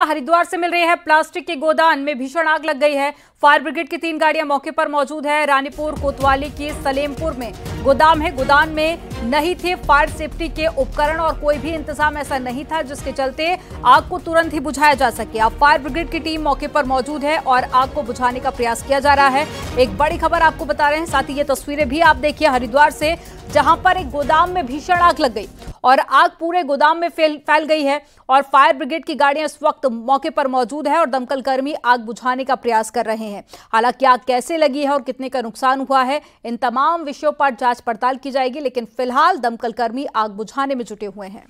हरिद्वार से मिल रही है। प्लास्टिक के गोदाम में भीषण आग लग गई है। फायर ब्रिगेड की 3 गाड़ियां मौके पर मौजूद है। रानीपुर कोतवाली की सलेमपुर में गोदाम है। गोदाम में नहीं थे फायर सेफ्टी के उपकरण और कोई भी इंतजाम ऐसा नहीं था जिसके चलते आग को तुरंत ही बुझाया जा सके। अब फायर ब्रिगेड की टीम मौके पर मौजूद है और आग को बुझाने का प्रयास किया जा रहा है। एक बड़ी खबर आपको बता रहे हैं, साथ ही ये तस्वीरें भी आप देखिए हरिद्वार से, जहां पर एक गोदाम में भीषण आग लग गई और आग पूरे गोदाम में फैल गई है और फायर ब्रिगेड की गाड़ियां इस वक्त मौके पर मौजूद है और दमकल कर्मी आग बुझाने का प्रयास कर रहे हैं। हालांकि आग कैसे लगी है और कितने का नुकसान हुआ है, इन तमाम विषयों पर जांच पड़ताल की जाएगी, लेकिन फिलहाल दमकल कर्मी आग बुझाने में जुटे हुए हैं।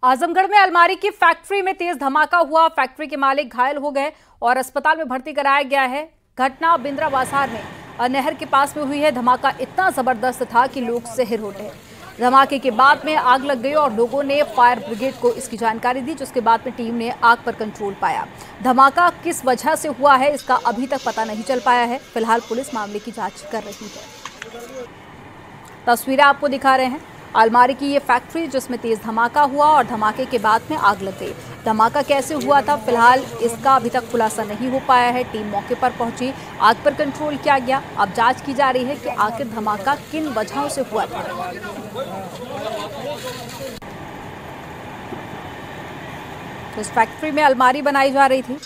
आजमगढ़ में अलमारी की फैक्ट्री में तेज धमाका हुआ। फैक्ट्री के मालिक घायल हो गए और अस्पताल में भर्ती कराया गया है। घटना बिंद्रा बाजार में नहर के पास में हुई है। धमाका इतना जबरदस्त था कि लोग सहर हो गए। धमाके के बाद में आग लग गई और लोगों ने फायर ब्रिगेड को इसकी जानकारी दी, जिसके बाद में टीम ने आग पर कंट्रोल पाया। धमाका किस वजह से हुआ है इसका अभी तक पता नहीं चल पाया है। फिलहाल पुलिस मामले की जांच कर रही है। तस्वीरें आपको दिखा रहे हैं अलमारी की ये फैक्ट्री जिसमें तेज धमाका हुआ और धमाके के बाद में आग लग गई। धमाका कैसे हुआ था फिलहाल इसका अभी तक खुलासा नहीं हो पाया है। टीम मौके पर पहुंची, आग पर कंट्रोल किया गया। अब जांच की जा रही है कि आखिर धमाका किन वजहों से हुआ था। इस फैक्ट्री में अलमारी बनाई जा रही थी।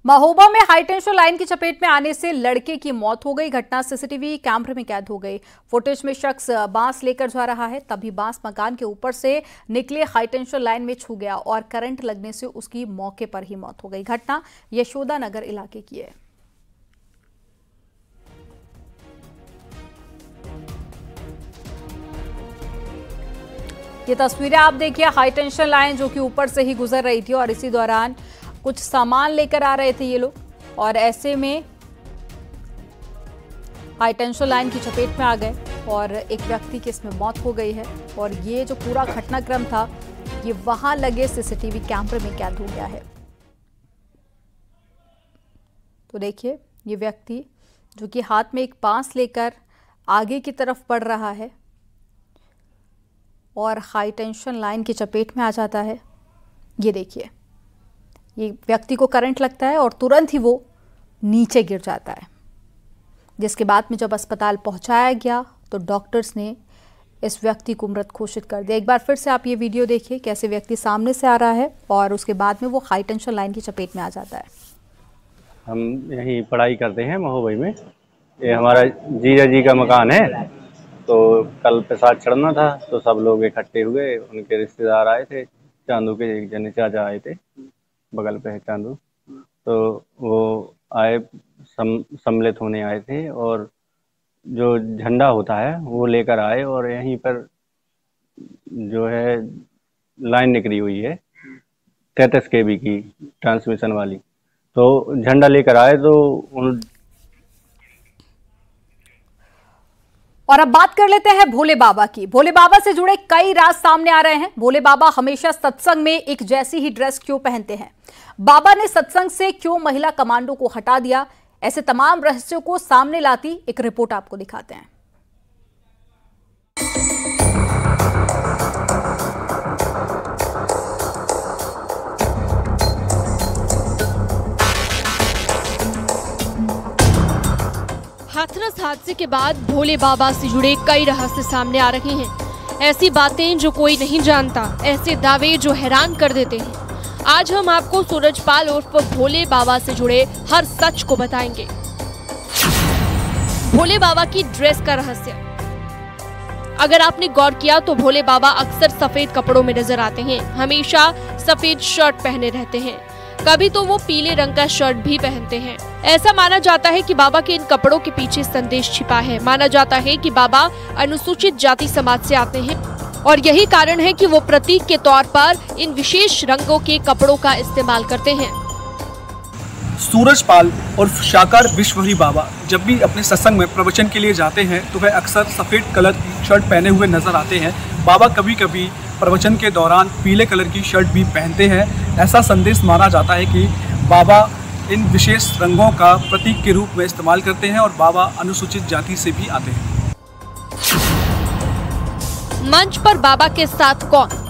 महोबा में हाईटेंशन लाइन की चपेट में आने से लड़के की मौत हो गई। घटना सीसीटीवी कैमरे में कैद हो गई। फुटेज में शख्स बांस लेकर जा रहा है, तभी बांस मकान के ऊपर से निकले हाईटेंशन लाइन में छू गया और करंट लगने से उसकी मौके पर ही मौत हो गई। घटना यशोदा नगर इलाके की है। ये तस्वीरें आप देखिए, हाईटेंशन लाइन जो कि ऊपर से ही गुजर रही थी और इसी दौरान कुछ सामान लेकर आ रहे थे ये लोग और ऐसे में हाईटेंशन लाइन की चपेट में आ गए और एक व्यक्ति की इसमें मौत हो गई है। और ये जो पूरा घटनाक्रम था ये वहां लगे सीसीटीवी कैमरे में कैद हो गया है। तो देखिए ये व्यक्ति जो कि हाथ में एक बांस लेकर आगे की तरफ बढ़ रहा है और हाईटेंशन लाइन की चपेट में आ जाता है। ये देखिए, ये व्यक्ति को करंट लगता है और तुरंत ही वो नीचे गिर जाता है, जिसके बाद में जब अस्पताल पहुंचाया गया तो डॉक्टर्स ने इस व्यक्ति को मृत घोषित कर दिया। एक बार फिर से आप ये वीडियो देखिए, कैसे व्यक्ति सामने से आ रहा है और उसके बाद में वो हाईटेंशन लाइन की चपेट में आ जाता है। हम यहीं पढ़ाई करते हैं महोबई में। ये हमारा जीजा जी का मकान है। तो कल प्रसाद चढ़ना था तो सब लोग इकट्ठे हुए। उनके रिश्तेदार आए थे, चांदू के एक जने चाचा आए थे, बगल पे है चांदू। तो वो आए, सम्मिलित होने आए थे और जो झंडा होता है वो लेकर आए और यहीं पर जो है लाइन निकली हुई है 33 kV की ट्रांसमिशन वाली। तो झंडा लेकर आए तो और अब बात कर लेते हैं भोले बाबा की। भोले बाबा से जुड़े कई राज सामने आ रहे हैं। भोले बाबा हमेशा सत्संग में एक जैसी ही ड्रेस क्यों पहनते हैं? बाबा ने सत्संग से क्यों महिला कमांडो को हटा दिया? ऐसे तमाम रहस्यों को सामने लाती एक रिपोर्ट आपको दिखाते हैं। हाथरस हादसे के बाद भोले बाबा से जुड़े कई रहस्य सामने आ रहे हैं। ऐसी बातें जो कोई नहीं जानता, ऐसे दावे जो हैरान कर देते हैं। आज हम आपको सूरजपाल उर्फ भोले बाबा से जुड़े हर सच को बताएंगे। भोले बाबा की ड्रेस का रहस्य। अगर आपने गौर किया तो भोले बाबा अक्सर सफेद कपड़ों में नजर आते हैं। हमेशा सफेद शर्ट पहने रहते हैं, कभी तो वो पीले रंग का शर्ट भी पहनते हैं। ऐसा माना जाता है कि बाबा के इन कपड़ों के पीछे संदेश छिपा है। माना जाता है कि बाबा अनुसूचित जाति समाज से आते हैं और यही कारण है कि वो प्रतीक के तौर पर इन विशेष रंगों के कपड़ों का इस्तेमाल करते हैं। सूरजपाल और शाकार विश्वहरी बाबा जब भी अपने सत्संग में प्रवचन के लिए जाते हैं तो वह अक्सर सफ़ेद कलर की शर्ट पहने हुए नजर आते हैं। बाबा कभी कभी प्रवचन के दौरान पीले कलर की शर्ट भी पहनते हैं। ऐसा संदेश माना जाता है कि बाबा इन विशेष रंगों का प्रतीक के रूप में इस्तेमाल करते हैं और बाबा अनुसूचित जाति से भी आते हैं। मंच पर बाबा के साथ कौन?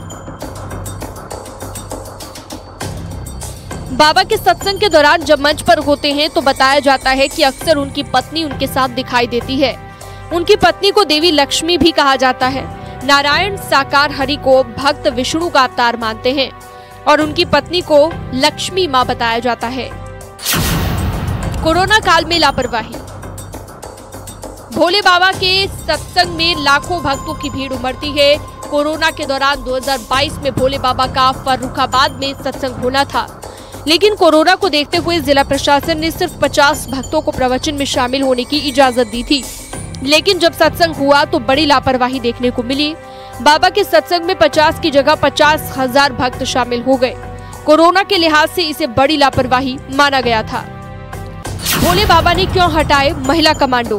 बाबा के सत्संग के दौरान जब मंच पर होते हैं तो बताया जाता है कि अक्सर उनकी पत्नी उनके साथ दिखाई देती है। उनकी पत्नी को देवी लक्ष्मी भी कहा जाता है। नारायण साकार हरि को भक्त विष्णु का अवतार मानते हैं और उनकी पत्नी को लक्ष्मी माँ बताया जाता है। कोरोना काल में लापरवाही। भोले बाबा के सत्संग में लाखों भक्तों की भीड़ उमड़ती है। कोरोना के दौरान 2022 में भोले बाबा का फर्रुखाबाद में सत्संग होना था, लेकिन कोरोना को देखते हुए जिला प्रशासन ने सिर्फ 50 भक्तों को प्रवचन में शामिल होने की इजाजत दी थी। लेकिन जब सत्संग हुआ तो बड़ी लापरवाही देखने को मिली। बाबा के सत्संग में 50 की जगह 50,000 भक्त शामिल हो गए। कोरोना के लिहाज से इसे बड़ी लापरवाही माना गया था। भोले बाबा ने क्यों हटाए महिला कमांडो?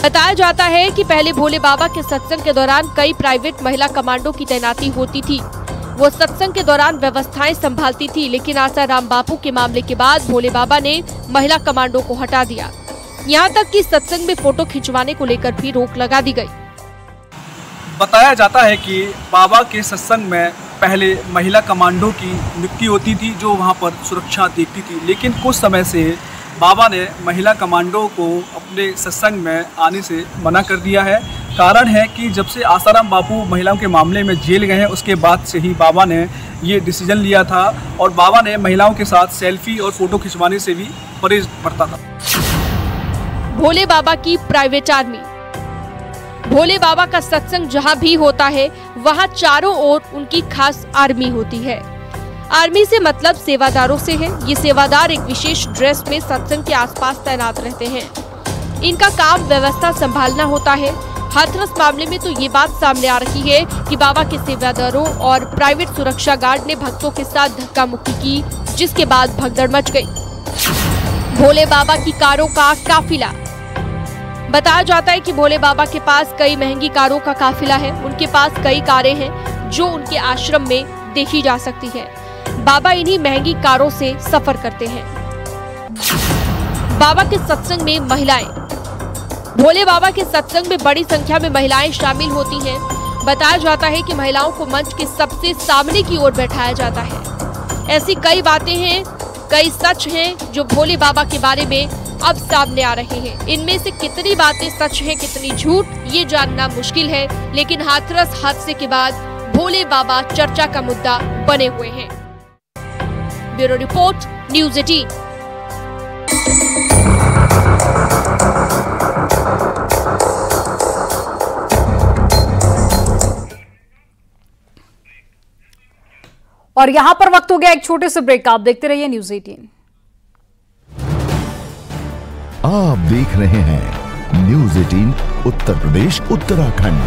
बताया जाता है कि पहले भोले बाबा के सत्संग के दौरान कई प्राइवेट महिला कमांडो की तैनाती होती थी। वो सत्संग के दौरान व्यवस्थाएं संभालती थी, लेकिन आसाराम बापू के मामले के बाद भोले बाबा ने महिला कमांडो को हटा दिया। यहाँ तक कि सत्संग में फोटो खिंचवाने को लेकर भी रोक लगा दी गई। बताया जाता है कि बाबा के सत्संग में पहले महिला कमांडो की नियुक्ति होती थी जो वहाँ पर सुरक्षा देखती थी, लेकिन कुछ समय से बाबा ने महिला कमांडो को अपने सत्संग में आने से मना कर दिया है। कारण है कि जब से आसाराम बापू महिलाओं के मामले में जेल गए हैं उसके बाद से ही बाबा ने ये डिसीजन लिया था और बाबा ने महिलाओं के साथ सेल्फी और फोटो खिंचवाने से भी परहेज बरता था। भोले बाबा की प्राइवेट आर्मी। भोले बाबा का सत्संग जहां भी होता है वहां चारों ओर उनकी खास आर्मी होती है। आर्मी से मतलब सेवादारों से है। ये सेवादार एक विशेष ड्रेस में सत्संग के आसपास तैनात रहते हैं। इनका काम व्यवस्था संभालना होता है। हाथरस मामले में तो ये बात सामने आ रही है कि बाबा के सेवादारों और प्राइवेट सुरक्षा गार्ड ने भक्तों के साथ धक्का मुक्की की, जिसके बाद भगदड़ मच गई। भोले बाबा की कारों का काफिला। बताया जाता है कि भोले बाबा के पास कई महंगी कारों का काफिला है। उनके पास कई कारें हैं जो उनके आश्रम में देखी जा सकती है। बाबा इन्हीं महंगी कारों से सफर करते हैं। बाबा के सत्संग में महिलाएं। भोले बाबा के सत्संग में बड़ी संख्या में महिलाएं शामिल होती हैं। बताया जाता है कि महिलाओं को मंच के सबसे सामने की ओर बैठाया जाता है। ऐसी कई बातें हैं, कई सच हैं जो भोले बाबा के बारे में अब सामने आ रहे हैं। इनमें से कितनी बातें सच हैं, कितनी झूठ, ये जानना मुश्किल है, लेकिन हाथरस हादसे के बाद भोले बाबा चर्चा का मुद्दा बने हुए हैं। Bureau report, news 18। और यहां पर वक्त हो गया एक छोटे से ब्रेक का। आप देखते रहिए न्यूज़ 18। आप देख रहे हैं न्यूज़ 18 उत्तर प्रदेश उत्तराखंड।